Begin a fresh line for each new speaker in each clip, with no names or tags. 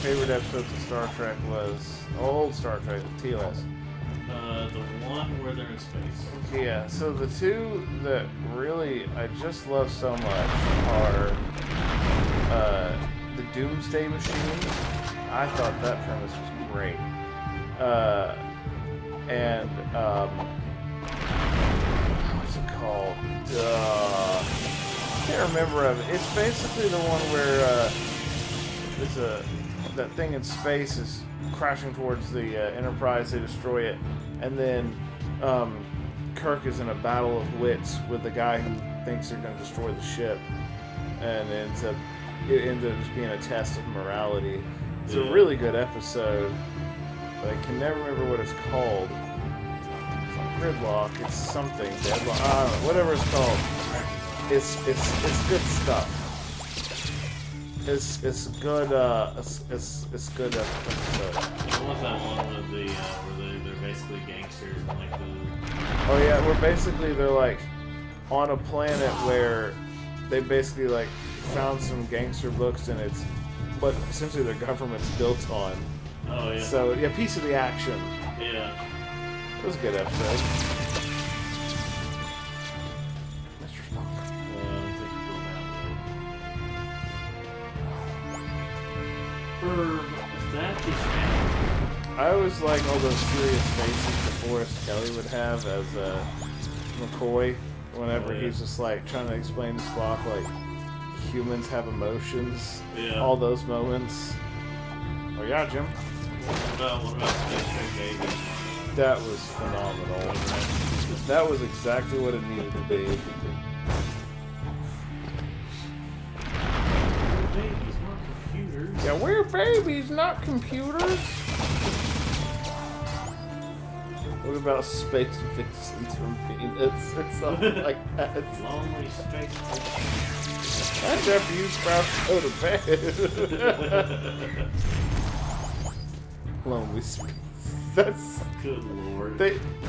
favorite episodes of Star Trek was old Star Trek, TOS.
The one where they're in space.
Yeah, so the two that really I just love so much are the Doomsday Machine. I thought that premise was great. And what's it called? I can't remember of it. It's basically the one where that thing in space is crashing towards the Enterprise. They destroy it, and then Kirk is in a battle of wits with the guy who thinks they're going to destroy the ship, and it ends up just being a test of morality. It's a really good episode, but I can never remember what it's called. It's not Gridlock. It's something. Deadlock. I don't know. Whatever it's called. It's good stuff. It's good. It's good episode.
What was that one with the where they're basically gangsters and like the?
Oh yeah, they're like on a planet where they basically like found some gangster books, and it's what essentially their government's built on.
Oh yeah.
So yeah, piece of the action.
Yeah.
It was a good episode. Mr. Spock.
I don't think you go that way. That is.
I always like all those serious faces that Forrest Kelly would have as McCoy whenever he's just like trying to explain to Spock like humans have emotions.
Yeah.
All those moments. Oh yeah, Jim.
What about Space Train Baby?
That was phenomenal. That was exactly what it needed to be.
Babies, not computers.
Yeah, we're babies, not computers. What about Space Vixens from Peanuts or something like that?
Lonely Space Vixens.
That's after you Sprouts go to bed. Lonely Space. That's
Good lord.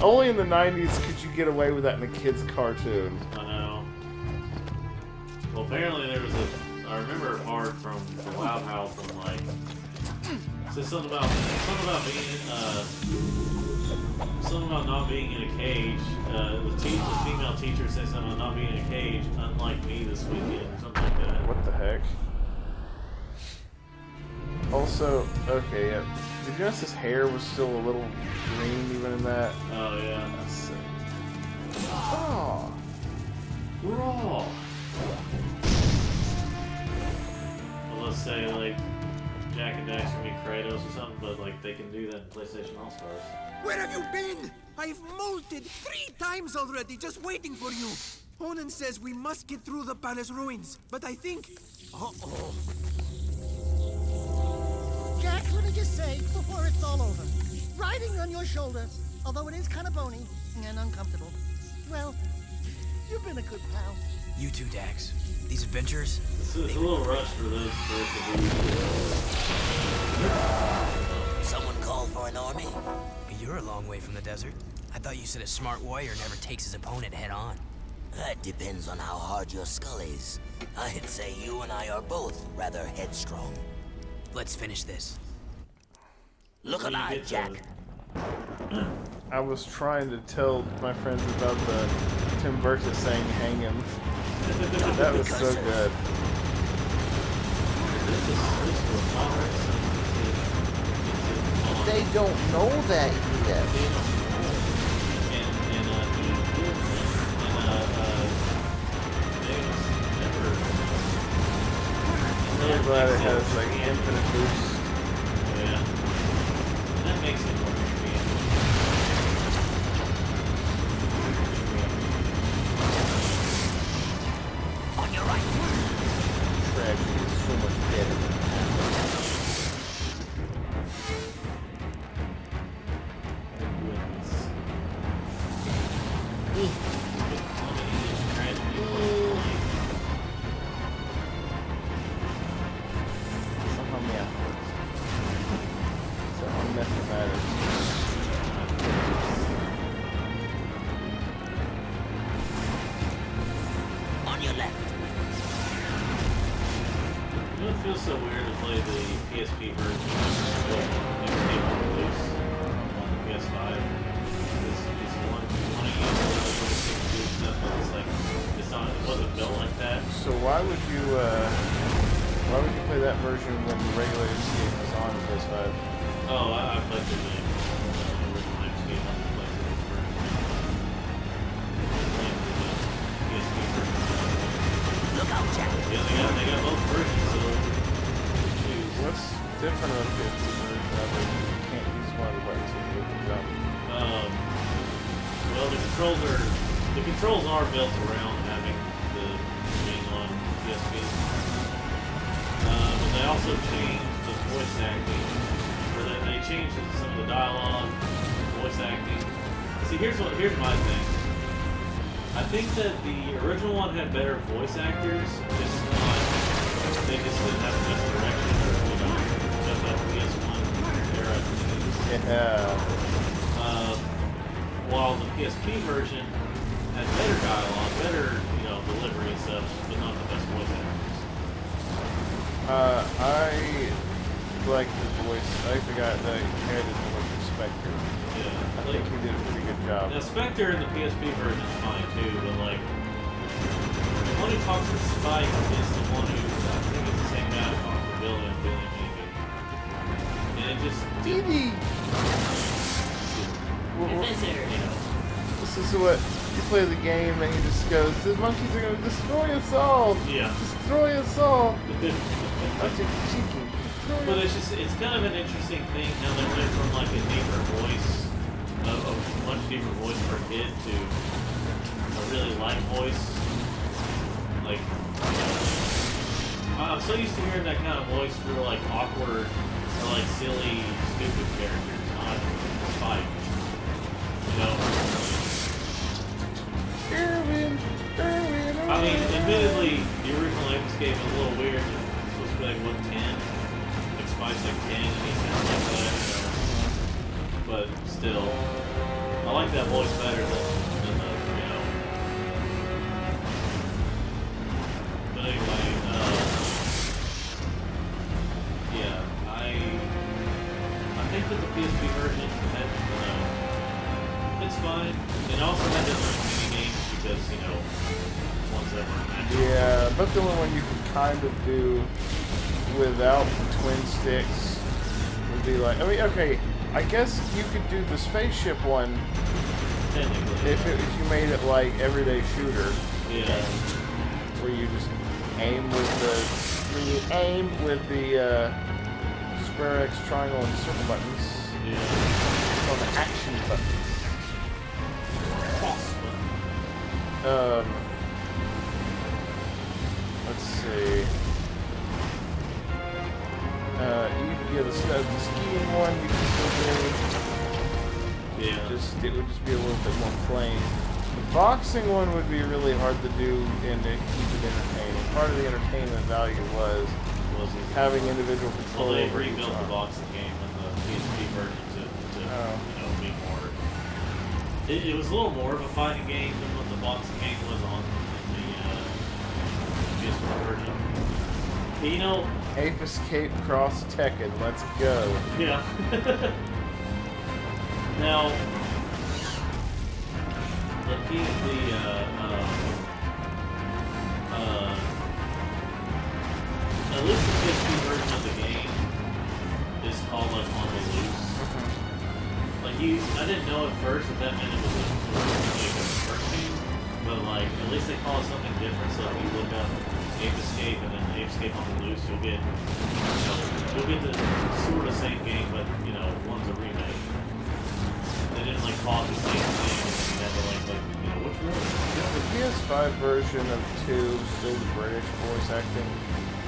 Only in the 90s could you get away with that in a kid's cartoon.
I know. Well, apparently there was I remember a part from the Loud House and like, said something about not being in a cage. The female teacher said something about not being in a cage, unlike me this weekend, something like that.
What the heck? Also, okay, yeah. Did you notice his hair was still a little green even in that?
Oh yeah.
That's sick. Oh.
Raw. Well, let's say like Jack and Daxter meet Kratos or something, but like they can do that in PlayStation All Stars.
Where have you been? I've molted 3 times already, just waiting for you. Onan says we must get through the palace ruins, but I think... Uh-oh.
Jack, let me just say, before it's all over, riding on your shoulder, although it is kind of bony and uncomfortable, well, you've been a good pal.
You too, Dax. These adventures...
It's a little rushed for those to be...
Someone called for an army?
You're a long way from the desert. I thought you said a smart warrior never takes his opponent head on.
That depends on how hard your skull is. I'd say you and I are both rather headstrong.
Let's finish this.
Look alive, Jack.
I was trying to tell my friends about the Tim Burton saying hang him. That was so good.
They don't know that yet.
I'm really glad it has like infinite boost.
Yeah. That makes it more convenient.
On your right.
Tragedy is so much better than
so weird to play the PSP version of Escape on the Loose on the PS5. It's one you want to use the 16 stuff, but it's like it wasn't built like that.
So why would you play that version when the regular Escape was on PS5?
Oh, I played the original Escape on the PlayStation version. PSP version.
Look out, Jack.
Yeah, they got both versions, so choose.
What's different about the PSP version? You can't use one of the buttons to move things up.
Well, the controls are built around having the being on PSP. But they also changed the voice acting, or they changed some of the dialogue, voice acting. See, here's my thing. I think that the original one had better voice actors, they just didn't have enough direction, or just that PS1 era things.
Yeah.
While the PSP version had better dialogue, better delivery and stuff, but not the best voice actors.
I like the voice. I forgot that he had his voice for Spectre.
Yeah,
I think he did a pretty good job.
Now Spectre in the PSP version is fine too, but like the one who talks to Spike is the one who I think is the same guy who talks to Billy and Billy maybe. And it just
Dee
you know.
This is what you play the game and he just goes, the monkeys are gonna destroy us all.
Yeah.
Destroy us all. That's cheeky.
But it's kind of an interesting thing how they went from like a deeper voice, a much deeper voice for a kid to a really light voice. Like, I'm so used to hearing that kind of voice for like awkward or like silly, stupid characters, not Spike. You know?
Erwin.
I mean, admittedly, the original Escape is a little weird. It's supposed to be like 110. Like Spike's like 10 and he sounds like that. But still, I like that voice better than the, But anyway, yeah, I think that the PSP version had, it's fine. It also had different mini games because, ones that weren't actual.
Yeah, but the one you can kind of do without the twin sticks would be like, I mean, okay, I guess you could do the spaceship one
Technically.
if you made it like everyday shooter.
Yeah.
Where you just aim with the square X, triangle, and circle buttons.
Yeah.
On the action buttons. Let's see. The skiing one you can still do.
Yeah.
It would just be a little bit more plain. The boxing one would be really hard to do and to keep it entertaining. Part of the entertainment value was having individual control.
Well, they
over each
rebuilt the
arm.
boxing game in the PSP version to be more. It was a little more of a fighting game than what the boxing game was on the PS4 version.
Ape Escape Cross Tekken, let's go.
Yeah. Now, at least the PSP version of the game is called like On the Loose. Like I didn't know at first that meant it was like a first game, but like at least they call it something different. So if you look up Ape Escape and then Ape Escape on the Loose, you'll get the sort of same game, but one's a remake. They didn't like call it the same thing. You had to like which one?
Is the PS5 version of 2 still the British voice acting?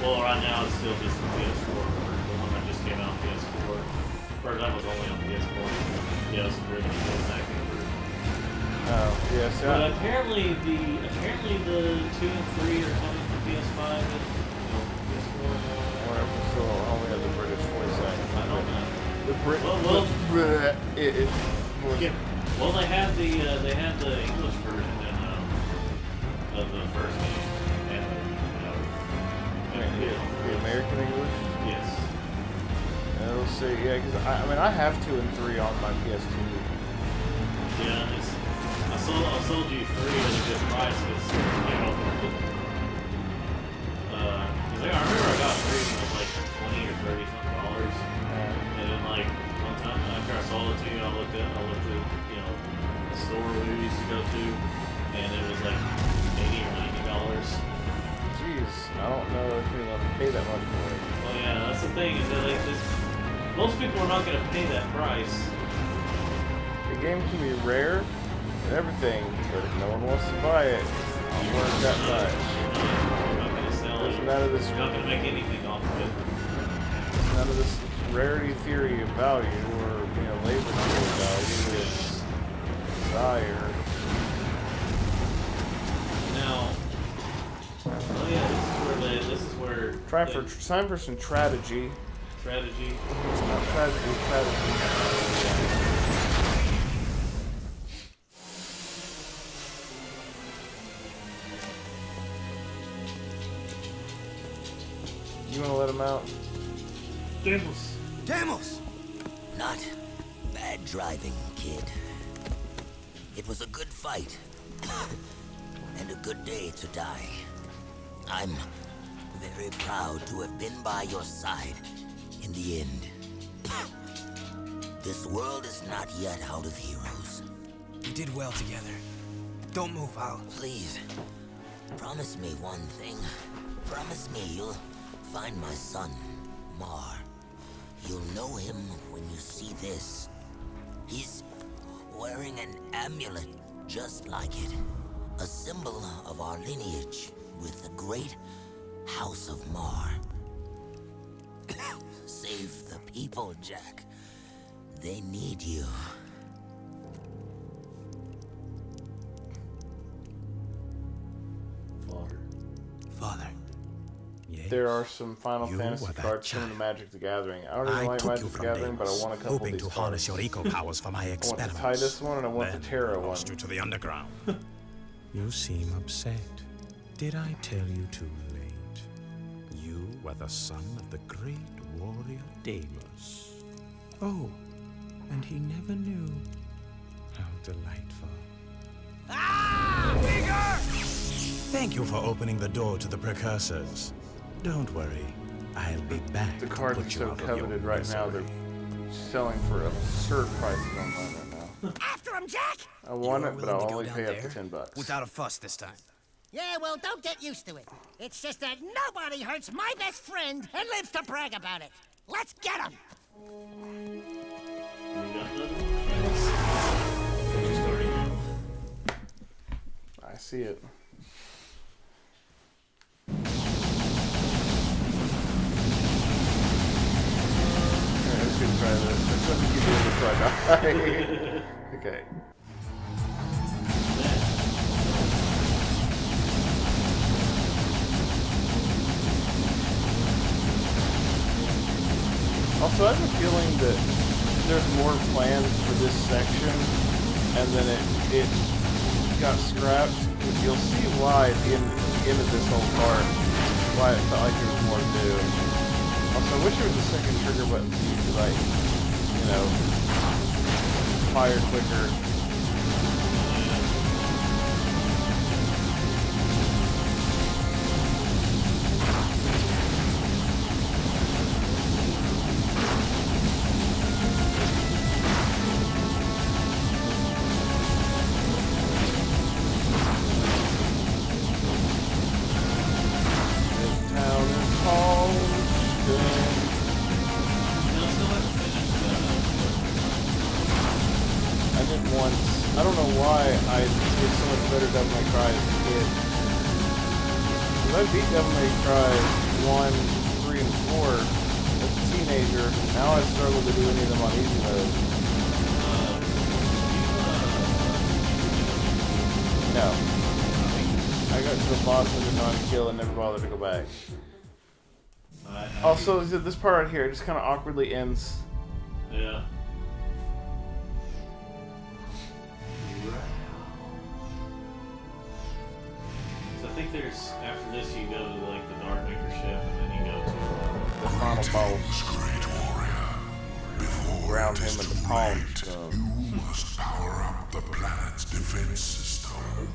Well, right now it's still just the PS4, the one that just came out on PS4. Or that was only on PS4. Yeah, it's the British voice acting version.
Oh, yes.
But apparently the 2 and 3 are coming for PS5 and PS4.
Or if we still only have the British voice acting.
I don't know.
The Brit.
Well,
it was.
Yeah. Well, they had the English version of the first game, and it
The American English?
Yes.
We'll see. Yeah, because I mean, I have 2 and 3 on my PS2.
Yeah, I sold you 3 at a good price because I remember I got 3 for like $20 or $30 something dollars, and then like one time after I sold it to you, I looked at the store we used to go to, and it was like $80 or $90.
Jeez, I don't know if you're going to pay that much for it.
Well, yeah, that's the thing is that like most people are not going to pay that price.
The game can be rare and everything, but if no one wants to buy it, it's not worth that much.
You're not going to sell it.
None of this,
You're not going to make anything off of it.
none of this rarity theory of value or labor theory of value. It's desire.
Now, oh yeah, this is where
Time for some strategy.
strategy.
Not tragedy, strategy. You want to let him out?
Damos.
Damos!
Not bad driving, kid. It was a good fight. And a good day to die. I'm very proud to have been by your side in the end. This world is not yet out of heroes.
We did well together. Don't move, Al.
Please, promise me one thing. Promise me you'll find my son, Mar. You'll know him when you see this. He's wearing an amulet just like it. A symbol of our lineage with the great House of Mar. Save the people, Jack. They need you.
Father. Yes.
There are some Final
You
Fantasy
were that
cards from the
child.
Magic the Gathering. I don't even
I
like
took
Magic
you
the
from
Gathering, but I
Deimos,
want a couple of
hoping
these
to
cards.
harness your eco powers for my
I want
experiments.
the Titus one and I want
Then
the Terra
I
one.
lost you to the underground. You seem upset. Did I tell you too late? You were the son of the great warrior Deimos. Oh, and he never knew. How delightful. Thank you for opening the door to the precursors. Don't worry, I'll be back
The
to
cards
put
are
you
so
out of
coveted
your
right now, they're
misery.
selling for absurd prices online right now.
After him, Jack!
I want
You're
it, but
willing
I'll
to go
only
down
pay up
there?
to $10.
Without a fuss this time.
Yeah, well, don't get used to it. It's just that nobody hurts my best friend and lives to brag about it. Let's get him!
You got nothing? Just starting.
I see it. Alright, let's go try this. Let's let me keep doing this before I die. Okay. Also, I have a feeling that there's more planned for this section, and then it got scrapped. You'll see why at the end of this whole part, why it felt like there was more to do. Also, I wish there was a second trigger button so you could, like, fire quicker. I don't know why I did so much better Devil May Cry as a kid. Because I beat Devil May Cry 1, 3, and 4 as a teenager. Now I struggle to do any of them on easy mode. No. I got to the boss and did not kill and never bothered to go back. Also, this part right here, it just kind of awkwardly ends.
Yeah. So I think think there's after this you go to like the Darkmaker ship and then you go to
The final boss.
Great warrior. Before
Ground
it is
him in the
too
palm
late,
stone.
you must power up the planet's defense system.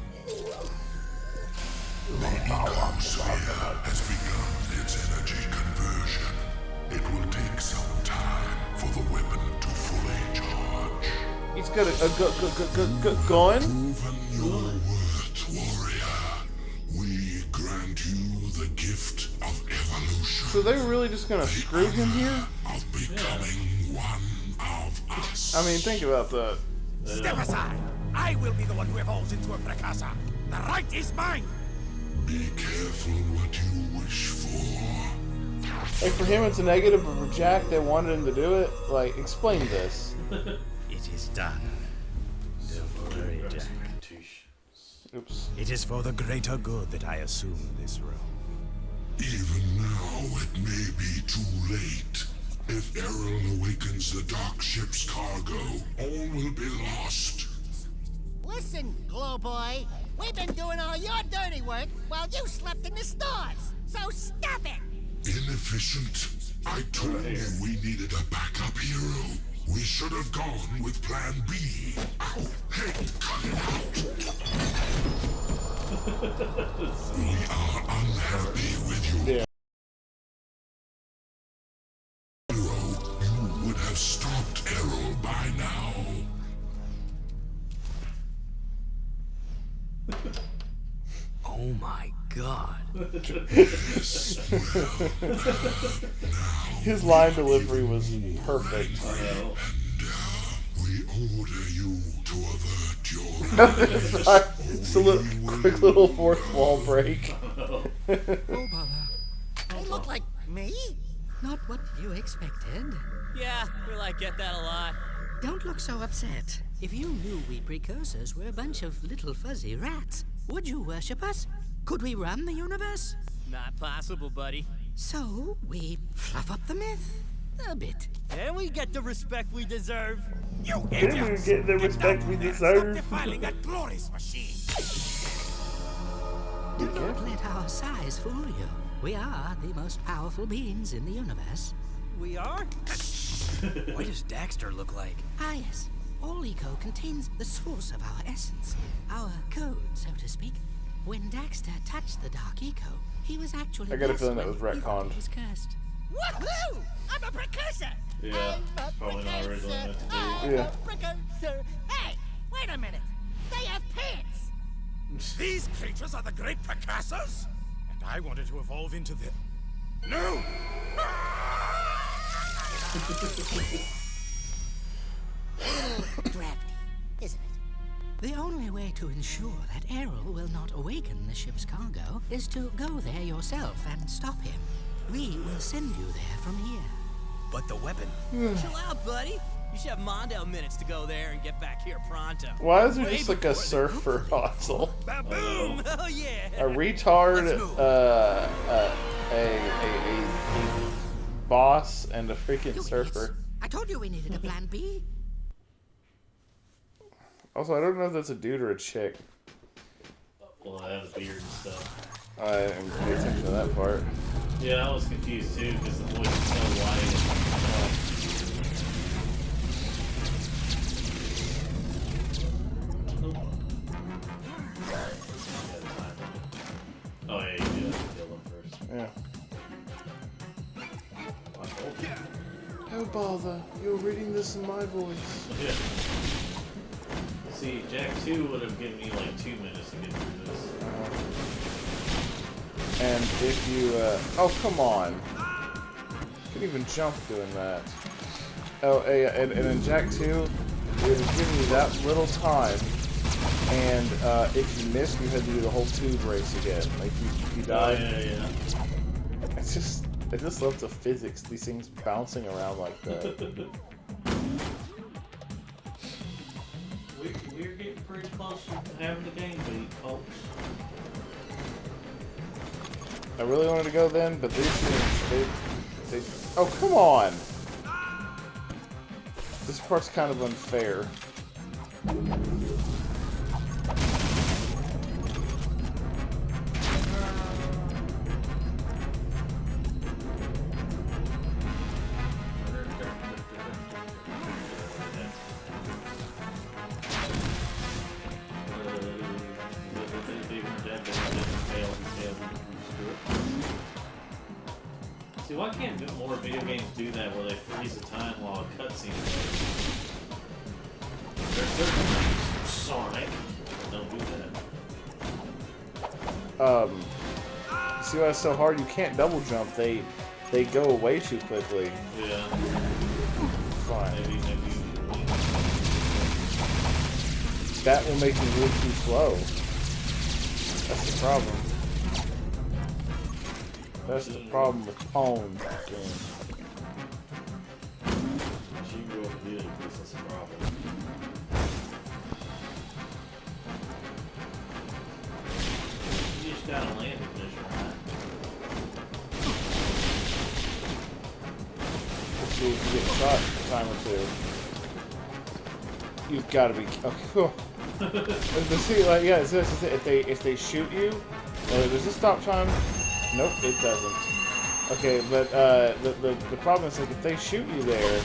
The ecosphere has begun its energy conversion. It will take some time for the weapon to fully charge.
He's got a gun.
Proven your worth, warrior. We grant you the gift of evolution.
So they were really just gonna screw him here?
Of becoming one of us.
I mean, think about that.
Step aside! I will be the one who evolves into a precursor. The right is mine!
Be careful what you wish for.
Like, for him it's a negative, but for Jack, they wanted him to do it? Like, explain this.
It is done. Don't worry, Jack.
Oops.
It is for the greater good that I assume this role.
Even now, it may be too late. If Errol awakens the dark ship's cargo, all will be lost.
Listen, Glow Boy, we've been doing all your dirty work while you slept in the stars. So stop it!
Inefficient. I told you we needed a backup hero. We should have gone with Plan B. Ow, hey, cut it out. We are unhappy with your
Yeah.
hero. You would have stopped Errol by now.
Oh my god.
His line delivery was perfect.
We order you to avert your
Sorry, it's a quick little fourth wall break.
Oh, bother. They look like me?
Not what you expected.
Yeah, we get that a lot.
Don't look so upset. If you knew we precursors were a bunch of little fuzzy rats, would you worship us? Could we run the universe?
Not possible, buddy.
So, we fluff up the myth a bit.
And we get the respect we deserve.
You
Didn't we
idiots!
get the respect we
Stop
deserve?
defiling that glorious machine!
Do not let our size fool you. We are the most powerful beings in the universe.
We are?
What does Daxter look like?
Ah, yes. All eco contains the source of our essence, our code, so to speak. When Daxter touched the dark eco, he was actually
I got a
blessed
feeling that
when
was
he thought
retconned.
he was cursed.
Woohoo! I'm a precursor!
Yeah,
I'm a
probably not originally
precursor!
meant to be.
I'm
Yeah.
a precursor! Hey, wait a minute! They have pants!
These creatures are the great precursors?
And I wanted to evolve into the...
No!
Drafty, isn't it?
The only way to ensure that Errol will not awaken the ship's cargo is to go there yourself and stop him. We will send you there from here.
But the weapon.
Chill out, buddy. You should have Mondale minutes to go there and get back here pronto.
Why is there
Way
just like a
before
surfer hostile?
Baboom! Oh yeah!
A retard, a boss, and a freaking
You
surfer.
idiots. I told you we needed a plan B.
Also, I don't know if that's a dude or a chick.
Well, I have a beard and stuff.
I didn't pay attention to that part.
Yeah, I was confused too because the voice is so white. Oh yeah, you do have to kill them first.
Yeah. Oh bother, you're reading this in my voice.
Yeah. See, Jack 2 would have given me like 2 minutes to get through this.
And if you, oh come on. You can even jump doing that. Oh, and in Jack 2, it would have given you that little time. And if you missed, you had to do the whole tube race again. Like, you died.
Yeah.
I just love the physics, these things bouncing around like that.
We're getting pretty close to having the game beat, folks.
I really wanted to go then, but these things, they... Oh, come on! This part's kind of unfair.
See, why can't more video games do that where they freeze the time while a cutscene goes? There's certain games, Sonic, that don't do that.
See why it's so hard? You can't double jump. They go away too quickly.
Yeah.
Fine.
Maybe.
That will make me move too slow. That's the problem. That's the problem with Pwn.
She grew up good because that's a problem. You just gotta land it, right?
Let's see if you get shot a time or two. You've got to be okay. Cool. See, like, yeah, it's this. If they shoot you, does this stop time? Nope, it doesn't. Okay, but the problem is like if they shoot you there,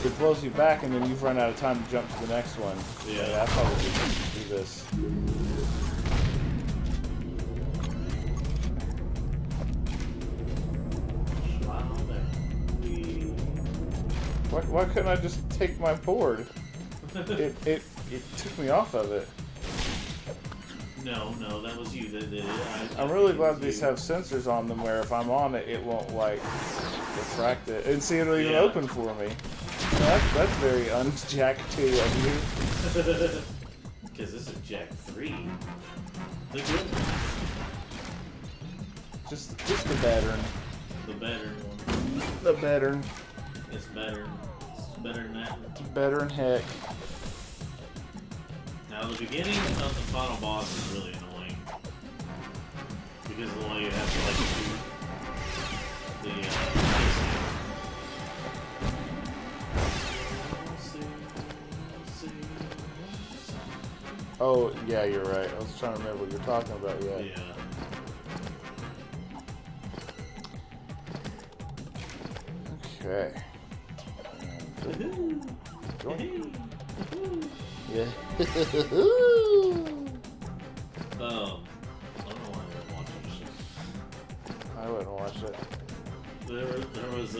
it blows you back, and then you've run out of time to jump to the next one.
Yeah,
that's how we do this. Why couldn't I just take my board? It took me off of it.
No, that was you that did it.
I'm really glad these have sensors on them where if I'm on it, it won't like refract it. And see, it'll even open for me. That's very un-Jack 2 of you.
Because this is Jack 3. The good one.
Just the better.
The better one.
The better.
It's better. It's better than that.
Better than heck.
Now the beginning of the final boss is really annoying. Because of the way you have to like shoot the
Oh, yeah, you're right. I was trying to remember what you're talking about, yeah. Okay. Yeah.
I don't know why I watched this.
I wouldn't watch it.
There was a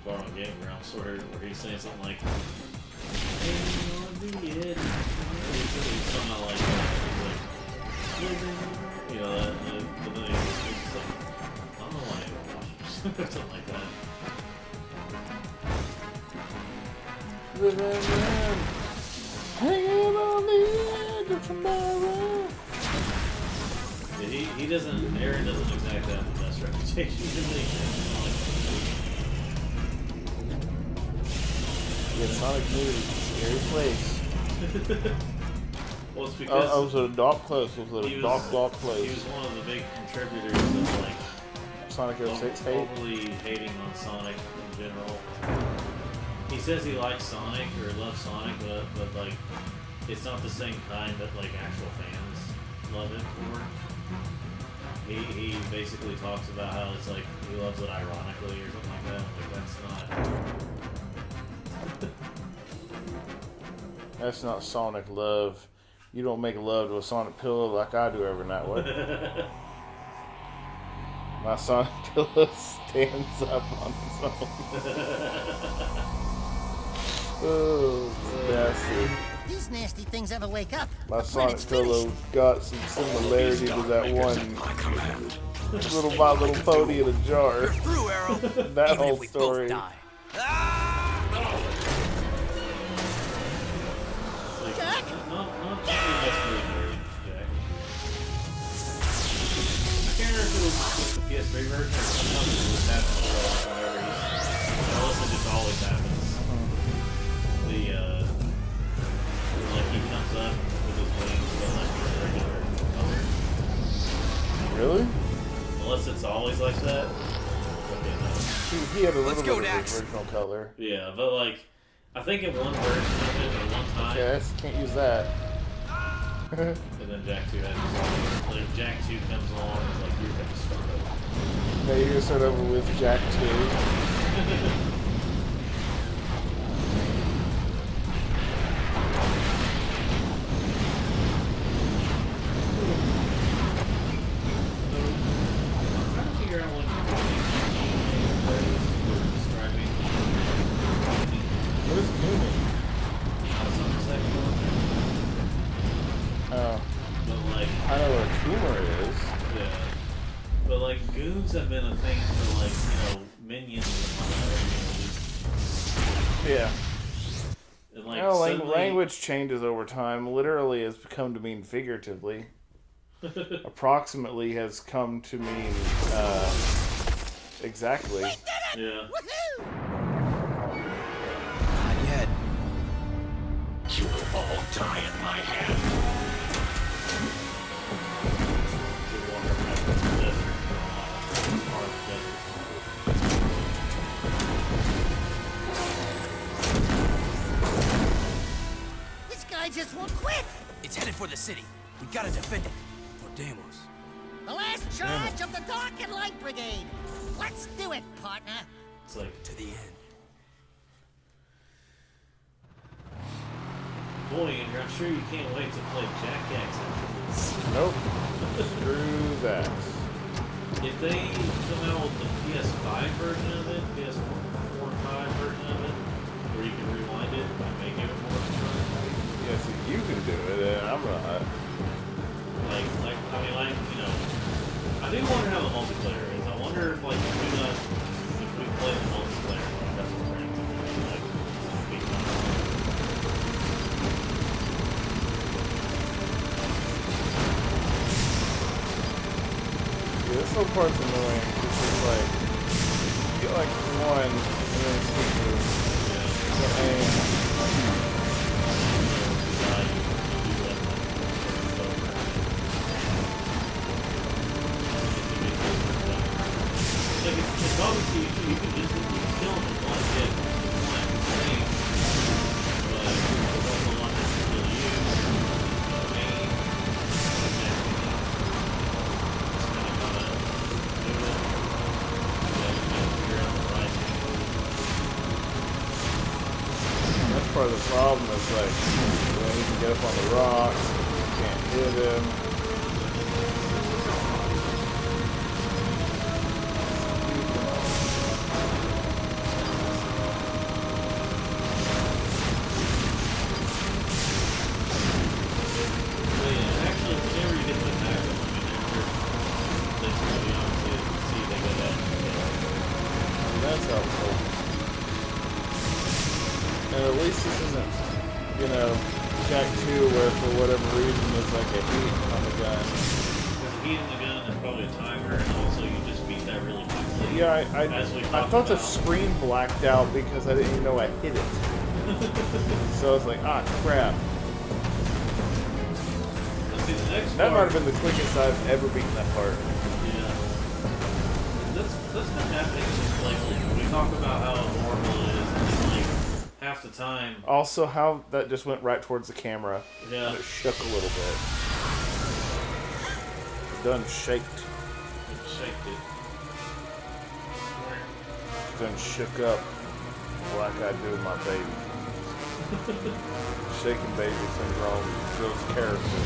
bar on Game Grounds where he's saying something like, "Hey, you wanna be it?" It's somehow like, you know, but then it's like, I don't know why I don't watch this. Something like that.
Hanging on the edge of tomorrow.
Yeah, he doesn't. Aaron doesn't exactly have the best reputation in the
Yeah, Sonic Mood is a scary place.
Well, it's because
I was at a dark place. It was a dark place.
He was one of the big contributors of like
Sonic 06 hate.
Overly hating on Sonic in general. He says he likes Sonic or loves Sonic, but like it's not the same kind that like actual fans love it for. He basically talks about how it's like he loves it ironically or something like that. Like that's not.
That's not Sonic love. You don't make love to a Sonic pillow like I do every night. What? My Sonic pillow stands up on its own. Oh, nasty.
These nasty things ever wake up.
My Sonic pillow got some similarity to that one little My Little Pony in a jar.
Through, Arrow.
That whole story.
Jack?
Not Jack. I can't remember if it was the PS3 version or something. It was happening whenever it just always happens. Like he comes up with his wings, but like regular color.
Really?
Unless it's always like that. Okay, no.
He had a little bit of the original color.
Yeah, but like, I think in one version of it at one time.
Okay, can't use that.
And then Jack 2 has like Jack 2 comes along and is like, you're gonna start over.
Now you're gonna start over with Jack 2.
moves have been a thing for, like, you know, minions and all that.
Yeah.
And, like,
Well,
suddenly...
language changes over time. Literally has come to mean figuratively. Approximately has come to mean exactly.
Yeah.
Not yet.
You will all die in my hand.
This guy just won't quit.
It's headed for the city. We gotta defend it. For Deimos.
The last charge of the Dark and Light Brigade. Let's do it, partner.
It's like,
To the end.
boy, Andrew, I'm sure you can't wait to play Jackass after this.
Nope. Screw that.
If they come out with the PS5 version of it, PS4 and 5 version of it, where you can rewind it and make it more fun.
Yeah, see, you can do it, and I'm not.
You know, I do wonder how the multiplayer is. I wonder if, like, if we play the multiplayer, like, that's what friends do, like, be fun.
Yeah, this whole part's annoying. It's just like, you get like one, and then it's two. And
It's obviously you can just kill them in one hit, one thing, but it's also one that's really used. Main, just kind of gotta do it. Figure out the right angle.
that's part of the problem. Is like, you know, he can get up on the rocks, you can't hit him. That's helpful. And at least this isn't, you know, Jack 2 where for whatever reason there's like a heat on the gun.
There's a heat in the gun, there's probably a timer, and also you just beat that really quickly.
Yeah, I thought the
about.
screen blacked out because I didn't even know I hit it. So I was like, ah, crap.
See, the next
That might
part,
have been the quickest I've ever beaten that part.
yeah. That's been happening. Like, we talk about how horrible it is, and like half the time.
Also, how that just went right towards the camera.
Yeah.
And it shook a little bit. Done shaked.
Shaked it.
Done shook up like I do my baby. Shaking baby syndrome builds character.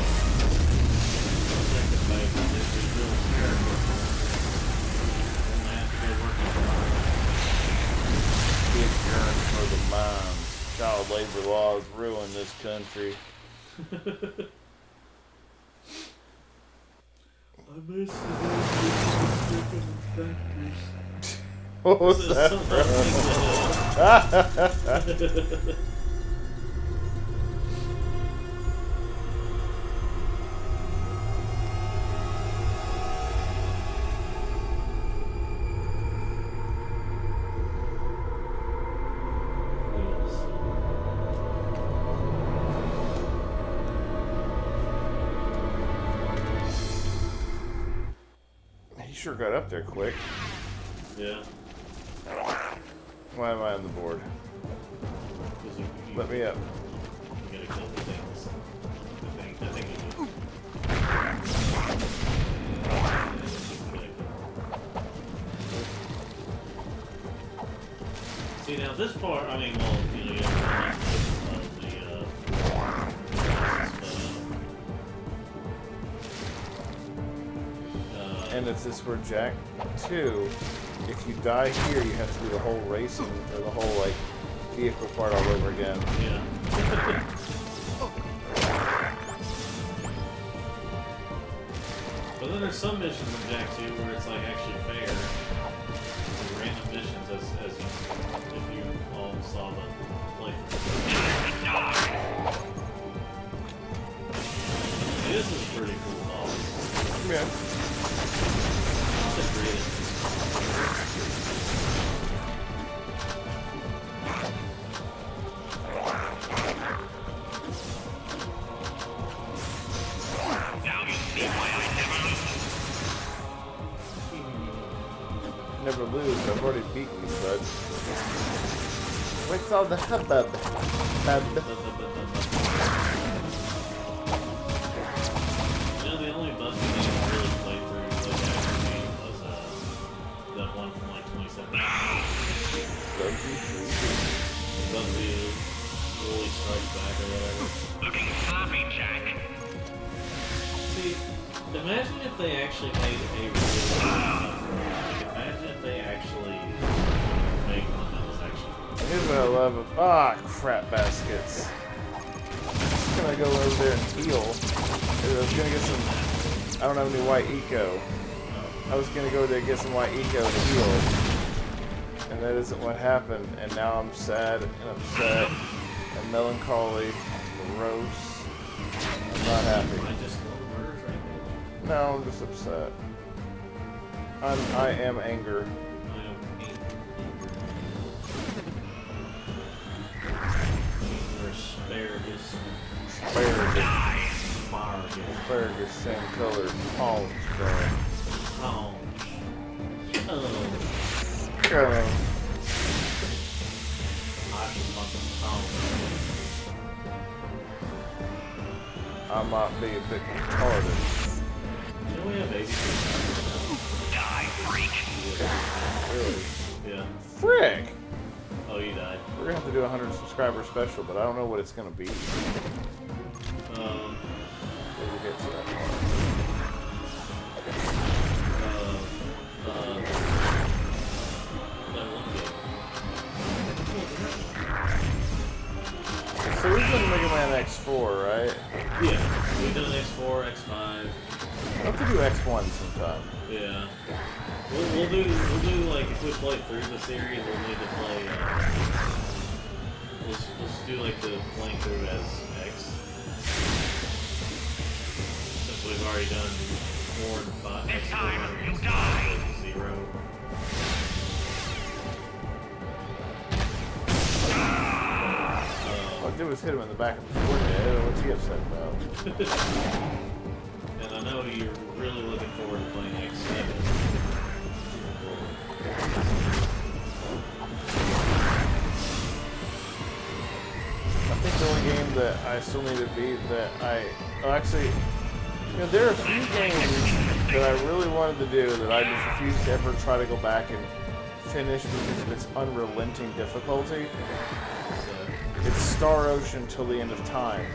Shaking baby, this builds character. Only have to go working hard.
Big yearn for the mines. Child labor laws ruin this country.
I miss the factories.
What was that from? He sure got up there quick.
Yeah.
Why am I on the board? Let me up.
You gotta kill the things. I think you do. See, now this part, I mean, well, you know, you have
And it's this where Jack 2, if you die here, you have to do the whole racing, or the whole, like, vehicle part all over again.
Yeah. But then there's some missions in Jak 2 where it's like actually fair. Like random missions as you, if you all saw the playthrough. This is pretty cool, though.
Yeah.
It's a great.
Never lose. I've already beaten you, bud. What's all the hubbub?
You know, the only Buffy game I really played through like after game was that one from like 2017. Buffy Really Strikes Back or whatever.
Looking sloppy, Jack.
See, imagine if they actually made a really imagine if they actually made one that was actually.
Here's what I love. Ah, crap baskets. I'm just gonna go over there and heal. I was gonna get some. I don't have any white eco. I was gonna go there and get some white eco to heal. And that isn't what happened. And now I'm sad and upset and melancholy, morose. I'm not happy. No, I'm just upset. I am anger.
Asparagus.
Asparagus, same color. Palms, bro. I might be a bit retarded.
You know we have babies.
Die, freak.
Really?
Yeah.
Frick!
Oh, you died.
We're gonna have to do a 100 subscriber special, but I don't know what it's gonna be. We'll get to that part. So we've done Mega Man X4, right?
Yeah. We've done X4, X5.
We'll have to do X1 sometime.
Yeah. We'll do like if we play through the series, we'll need to play. Let's do like the playing through as X. Since we've already done 4 and 5.
This time, you die.
0.
All I did was hit him in the back of the forehead. What's he upset about?
And I know you're really looking forward to playing X7.
I think the only game that I still need to beat that actually, you know, there are a few games that I really wanted to do that I just refuse to ever try to go back and finish because of its unrelenting difficulty. It's Star Ocean Till the End of Time.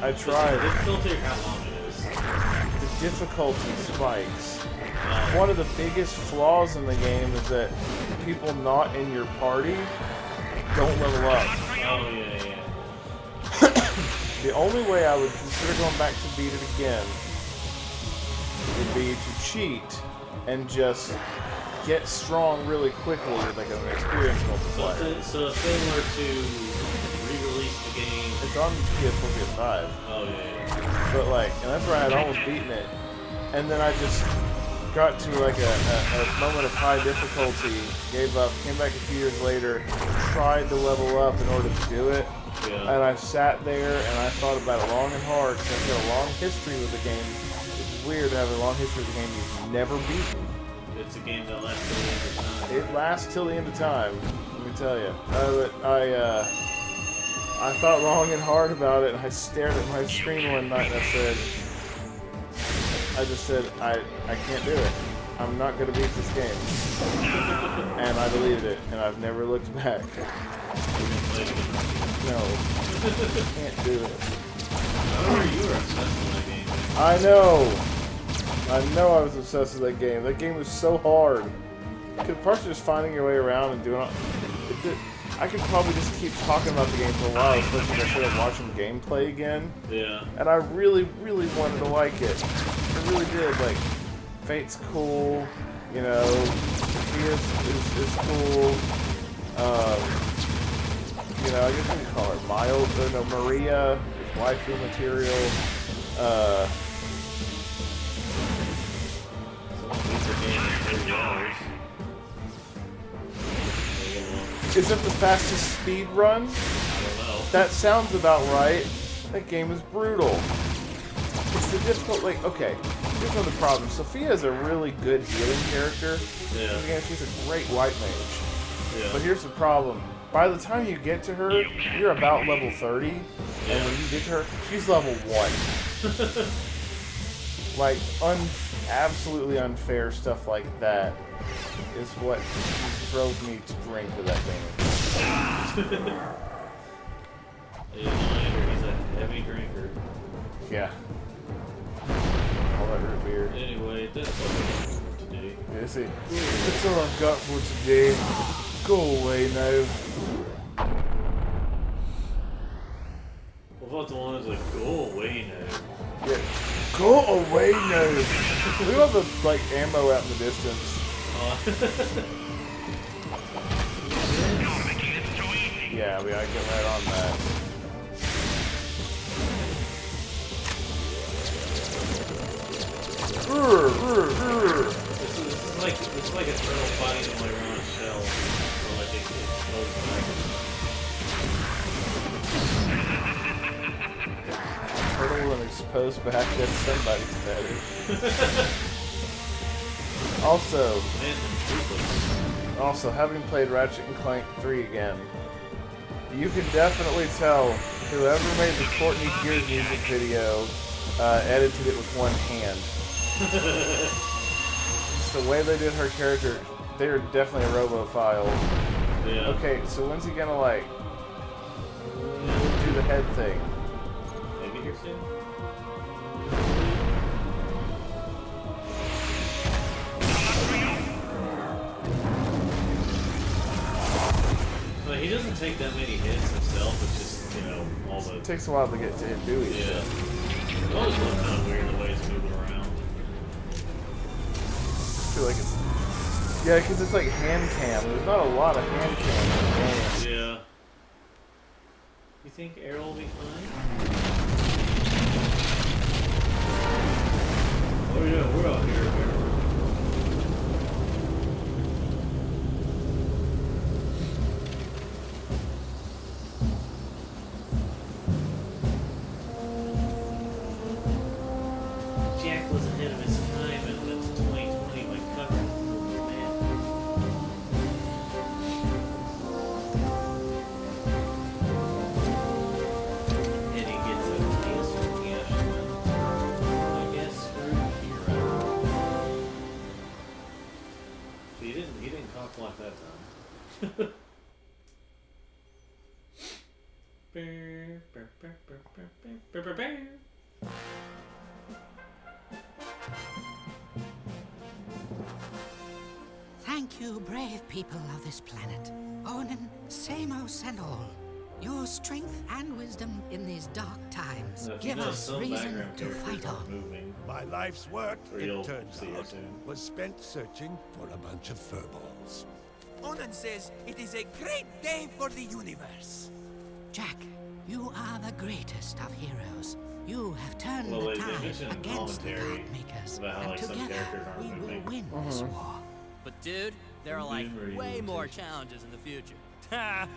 I tried.
The difficulty or how long it is?
The difficulty spikes. One of the biggest flaws in the game is that people not in your party don't level up.
Oh, yeah.
The only way I would consider going back to beat it again would be to cheat and just get strong really quickly with like an experience multiplier.
So if they were to re-release the game...
It's on PS4, PS5.
Oh, yeah.
But like, and that's where I had almost beaten it. And then I just got to like a moment of high difficulty, gave up, came back a few years later, tried to level up in order to do it.
Yeah.
And I sat there and I thought about it long and hard because I've got a long history with the game. It's weird to have a long history with a game you've never beaten.
It's a game that lasts till the end of time.
It lasts till the end of time, let me tell you. I thought long and hard about it, and I stared at my screen one night and I just said, I can't do it. I'm not going to beat this game. And I deleted it, and I've never looked back. No. Can't do it.
You were obsessed with that game.
I know I was obsessed with that game. That game was so hard. Because partially just finding your way around and doing it. I could probably just keep talking about the game for a while, especially if I started watching gameplay again.
Yeah.
And I really, really wanted to like it. It really did. Like, Fate's cool, you know, Sophia is cool. You know, I guess we can call her Miles, or no, Maria is waifu material. Is it the fastest speed run?
I don't know.
That sounds about right. That game is brutal. It's the difficult, like, okay, here's one of the problems. Sophia is a really good healing character.
Yeah.
Again, she's a great white mage.
Yeah.
But here's the problem. By the time you get to her, you're about level 30. And when you get to her, she's level 1. Like, absolutely unfair stuff like that is what drove me to drink to that thing.
He's a heavy drinker.
Yeah. All that root beer.
Anyway, that's all we got for today.
Yeah, see, that's all I've got for today. Go away now.
What about the one that's like, go away now?
Yeah. Go away now. We have the like ammo out in the distance. Yeah, we gotta get right on that.
This is like a turtle fighting on like around a shell. Or like it explodes back.
Turtle and exposed back, that's somebody's better. Also, having played Ratchet & Clank 3 again, you can definitely tell whoever made the Courtney Gears music video edited it with one hand. It's the way they did her character. They are definitely a robophile.
Yeah.
Okay, so when's he gonna like do the head thing?
Maybe here soon. But he doesn't take that many hits himself. It's just, you know, all the.
It takes a while to get to hit Dewey.
Yeah. It always looks kind of weird the way it's moving around.
I feel like it's. Yeah, because it's like hand cam. There's not a lot of hand cam in the game.
Yeah. You think Arrow will be fine? Oh yeah, we're out here, Arrow. Jack was ahead of his time and went to 2020 by covering the movie, man. And he gets a kiss from Ashland. I guess screw hero. He didn't cock block that time.
Thank you, brave people of this planet. Onin, Samos, and all. Your strength and wisdom in these dark times give us reason to fight on.
My life's work,
Real.
it turns
See you
out,
soon.
was spent searching for a bunch of furballs.
Onan says it is a great day for the universe.
Jack, you are the greatest of heroes. You have turned
Well,
the
they
tide
mentioned in
against the
commentary
Dark Makers,
about how,
and
like, some
together
characters aren't
we will
moving.
win this war.
But dude, there are like way more challenges in the future. Ha!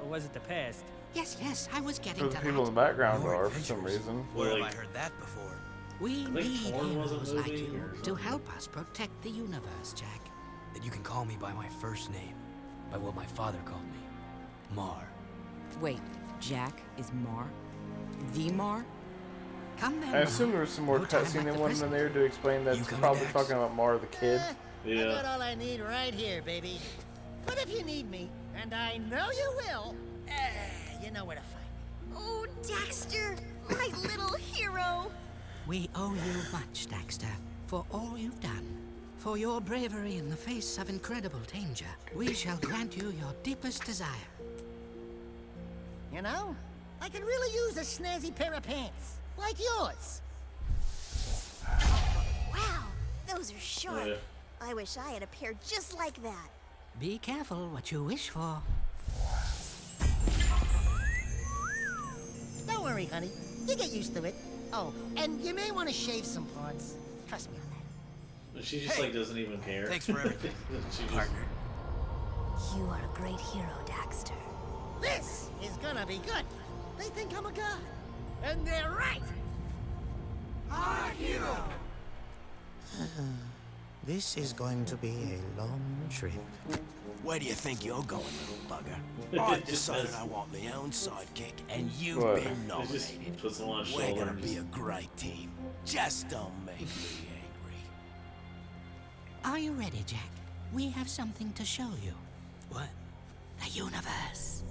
Or was it the past?
Yes, I was getting
The
to
people in
that.
the background are for some reason.
Where have I heard that before?
We
think
need
Torn wasn't
heroes like
moving
you
or
to
something.
help us protect the universe, Jack.
Then you can call me by my first name, by what my father called me, Mar.
Wait, Jack is Mar? The Mar?
Come then,
I assume there was some more
No time
cutscene
at
in
the
one
prison.
in there to explain that
You
it's
coming,
probably
Dax?
talking about Mar the kid.
I got all I need right here, baby. But if you need me, and I know you will, you know where to find me.
Oh, Daxter, my little hero.
We owe you much, Daxter, for all you've done. For your bravery in the face of incredible danger, we shall grant you your deepest desire.
You know, I could really use a snazzy pair of pants, like yours.
Those are sharp.
Yeah.
I wish I had a pair just like that.
Be careful what you wish for.
Don't worry, honey. You get used to it. Oh, and you may want to shave some parts. Trust me on that.
She just like doesn't even care.
Thanks for everything,
she just,
partner.
You are a great hero, Daxter.
This is gonna be good. They think I'm a god. And they're right. Our hero.
This is going to be a long trip.
Where do you think you're going, little bugger? I've decided I want my own sidekick, and you've
What?
been nominated.
puts him on his
We're gonna
shoulders.
be a great team. Just don't make me angry.
Are you ready, Jack? We have something to show you.
What?
The universe.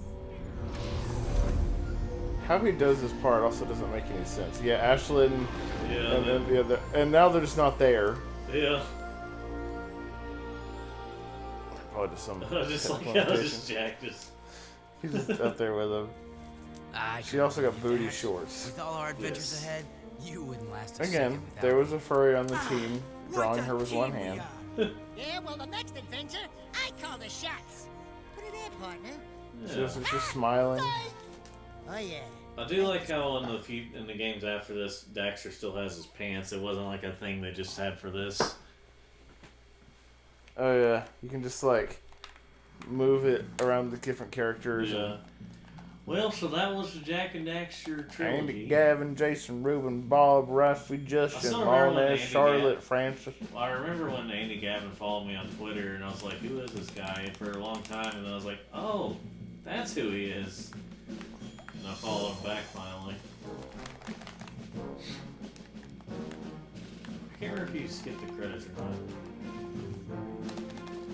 How he does this part also doesn't make any sense. Yeah, Ashlyn,
Yeah,
and then the other, and now they're just not there.
Yeah.
Probably just some.
Just like
technical
how
limitation.
just Jack just.
He's just up there with him. She also got booty shorts.
With all our adventures
Yes.
ahead, you wouldn't last a
Again,
second without
there was a furry on the team, drawing her with one hand.
Yeah, well, the next adventure, I call the shots. Put it in, partner.
She was just smiling.
Oh, yeah.
I do like how in the games after this, Daxter still has his pants. It wasn't like a thing they just had for this.
Oh yeah, you can just like move it around the different characters.
Yeah. Well, so that was the Jack and Daxter trilogy.
Andy, Gavin, Jason, Ruben, Bob, Rafi, Justin,
still remember when
Marnez,
Andy
Charlotte,
Gav-
Francis.
I remember when Andy Gavin followed me on Twitter, and I was like, "Who is this guy?" For a long time, and then I was like, "Oh, that's who he is." And I followed him back finally. I can't remember if you skipped the credits or not.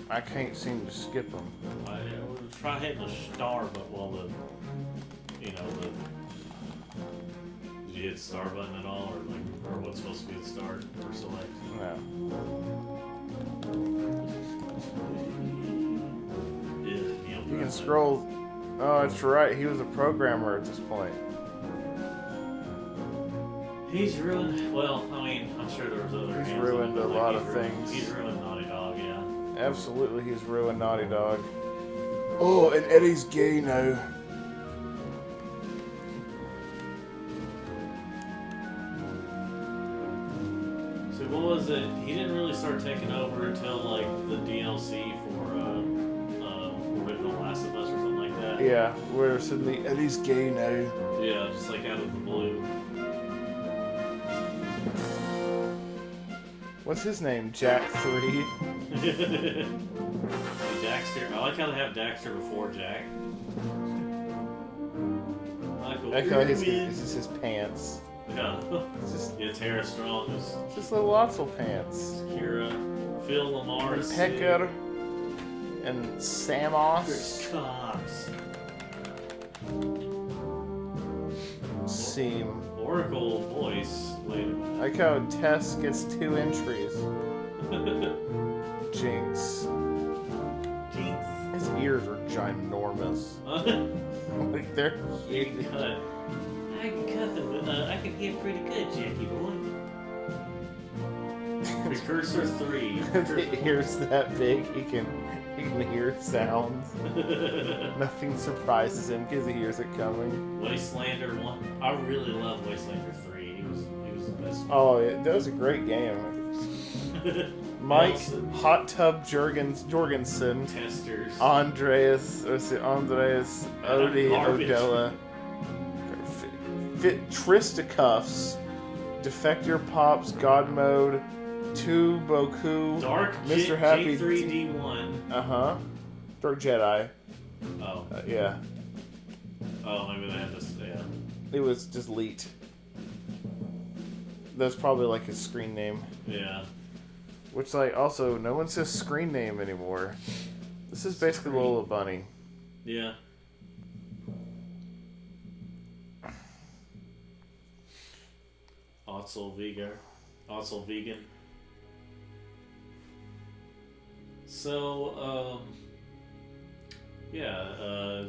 I can't seem to skip them.
I was trying hitting the star, but did you hit the star button at all, or what's supposed to be the start or select?
No. You can scroll. Oh, that's right. He was a programmer at this point.
He's ruined. Well, I mean, I'm sure there was other.
He's
hands
ruined
in it,
a
but,
lot
he's
of
ruined-
things.
He's ruined Naughty Dog, yeah.
Absolutely, he's ruined Naughty Dog. Oh, and Eddie's gay now.
So what was it? He didn't really start taking over until like the DLC for original Last of Us or something like that.
Yeah, where suddenly Eddie's gay now.
Yeah, just like out of the blue.
What's his name? Jack 3?
Daxter. I like how they have Daxter before Jack. Michael.
I like how this is his pants.
Yeah.
It's just,
Yeah, Tara Strong is
just little Otzel pants.
Kira. Phil Lamar is
Pecker and Samos.
Chris Cox.
Seam.
Oracle voice. Wait.
I like how Tess gets 2 entries. Jinx.
Jinx.
His ears are ginormous. Like they're
You can cut. I can cut them, but I can hear pretty good, Jackie boy. Precursor 3.
The ears that big, he can hear sounds. Nothing surprises him because he hears it coming.
Wastelander 1. I really love Wastelander 3. He was the best.
Oh, that was a great game. Mike, Hot Tub Jorgensen,
Testers,
Andreas, Odie,
Garbage.
Odella, Tristicuffs, Defector Pops, God Mode, 2 Boku,
Dark
Mr. Happy,
J3D1.
Dark Jedi.
Oh.
Yeah.
Oh, maybe they had this. Yeah.
It was just Leet. That's probably like his screen name.
Yeah.
Which, like, also, no one says screen name anymore. This is basically Lola Bunny.
Yeah. Otzel vegan. So, yeah,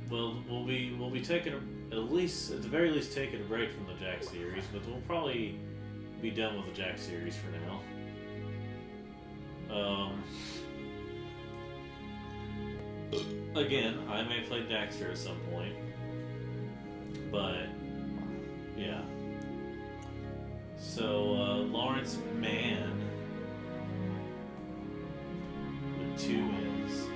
well, we'll be taking at the very least taking a break from the Jack series, but we'll probably be done with the Jack series for now. Again, I may play Daxter at some point, but yeah. So Lawrence Mann with 2 N's.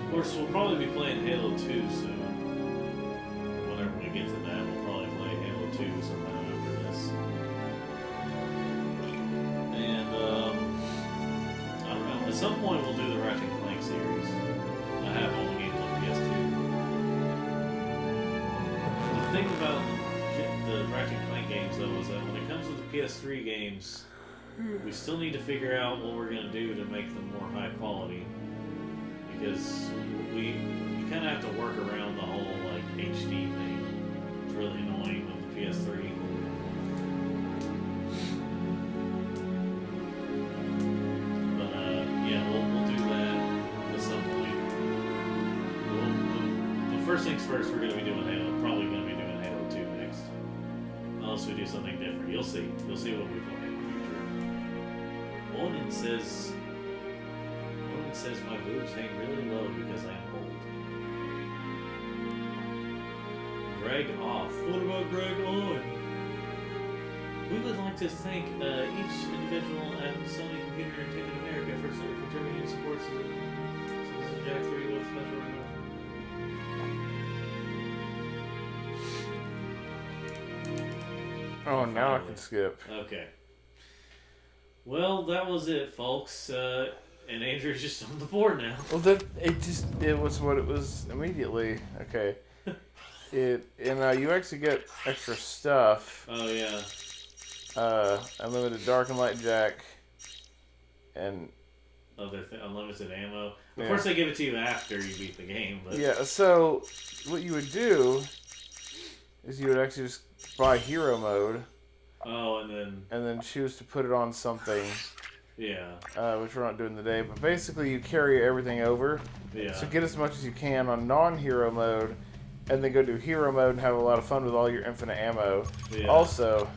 Of course, we'll probably be playing Halo 2 soon. Whenever we get to that, we'll probably play Halo 2 sometime after this. And, I don't know, at some point we'll do the Ratchet & Clank series. I have all the games on PS2. The thing about the Ratchet & Clank games, though, is that when it comes to the PS3 games, we still need to figure out what we're going to do to make them more high quality. Because we kind of have to work around the whole like HD thing. It's really annoying with the PS3. But yeah, we'll do that at some point. The first things first, we're going to be doing Halo. Probably going to be doing Halo 2 next, unless we do something different. You'll see. You'll see what we play in the future. Onin says my boobs hang really low because I am old. Greg off. What about Greg on? We would like to thank each individual at Sony Computer Entertainment America for contributing support to Jack 3 with special renewal.
Oh, now I can skip.
Okay. Well, that was it, folks. And Andrew's just on the board now.
Well, it was what it was immediately. Okay. You actually get extra stuff.
Oh, yeah.
Unlimited Dark and Light Jack. And...
unlimited ammo. Of course, they give it to you after you beat the game. But...
Yeah, so what you would do is you would actually just buy hero mode.
Oh, and then
choose to put it on something.
Yeah.
Which we're not doing today, but basically you carry everything over.
Yeah.
So get as much as you can on non-hero mode, and then go do hero mode and have a lot of fun with all your infinite ammo.
Yeah.
Also,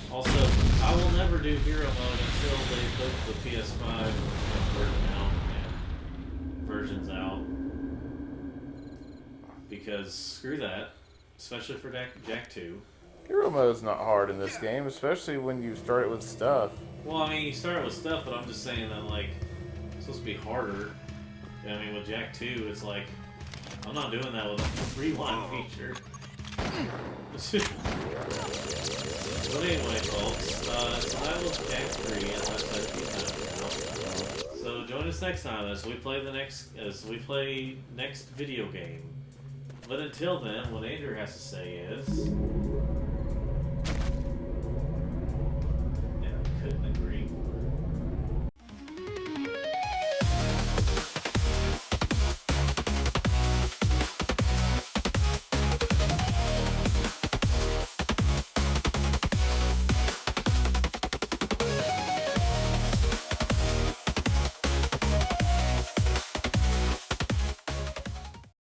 I will never do hero mode until they put the PS5 versions out. Because screw that, especially for Jack 2.
Hero mode's not hard in this game, especially when you start it with stuff.
Well, I mean, you start with stuff, but I'm just saying that, like, it's supposed to be harder. I mean, with Jack 2, it's like, I'm not doing that with a rewind feature. But anyway, folks, so that was Jack 3, as I said. So join us next time as we play next video game. But until then, what Andrew has to say is...